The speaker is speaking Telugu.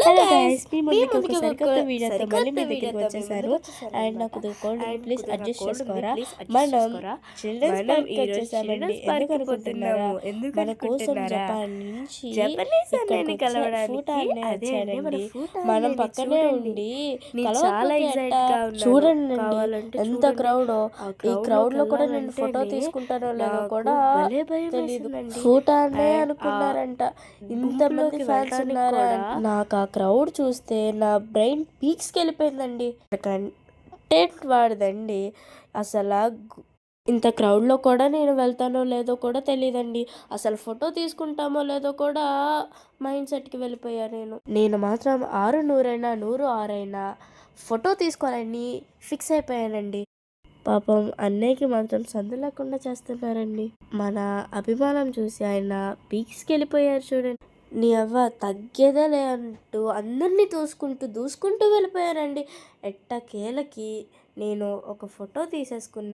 హలో గైస్, మీ ముందుకి ఒక సరికొత్త వీడియోతో మళ్ళీ మీ దగ్గరికి వచ్చేసాను. అండ్ నాకు కోల్డ్ ఉంది, ప్లీజ్ అడ్జస్ట్ చేసుకోరా. మనం చిల్డ్రన్స్ పార్క్కి వచ్చేసామండి. ఎందుకు అనుకుంటున్నారా? మన కోసం జపాన్ నుంచి ఇక్కడికి ఫూటా అనే వచ్చాడండి. మనం పక్కనే ఉండి చూడండి ఎంత క్రౌడో. ఈ క్రౌడ్ లో కూడా నేను ఫోటో తీసుకుంటానో లేదో కూడా తెలీదు. ఫూటా అనే అనుకున్నారంట, ఇంతమంది ఫ్యాన్స్ ఉన్నారా. నాకు ఆ క్రౌడ్ చూస్తే నా బ్రెయిన్ పీక్స్కి వెళ్ళిపోయిందండి. కంటెంట్ వాడదండి అసలు. ఇంత క్రౌడ్లో కూడా నేను వెళ్తానో లేదో కూడా తెలియదండి. అసలు ఫోటో తీసుకుంటామో లేదో కూడా మైండ్ సెట్కి వెళ్ళిపోయా నేను మాత్రం 6 100 100 6 ఫోటో తీసుకోవాలని ఫిక్స్ అయిపోయానండి. పాపం అన్నయ్యకి మాత్రం సందు లేకుండా చేస్తున్నారండి. మన అభిమానం చూసి ఆయన పీక్స్కి వెళ్ళిపోయారు చూడండి. నీ అవ్వ తగ్గేదేలే అంటూ అందరినీ దూసుకుంటూ వెళ్ళిపోయారండి. ఎట్టకేలకి నేను ఒక ఫోటో తీసేసుకున్నాను.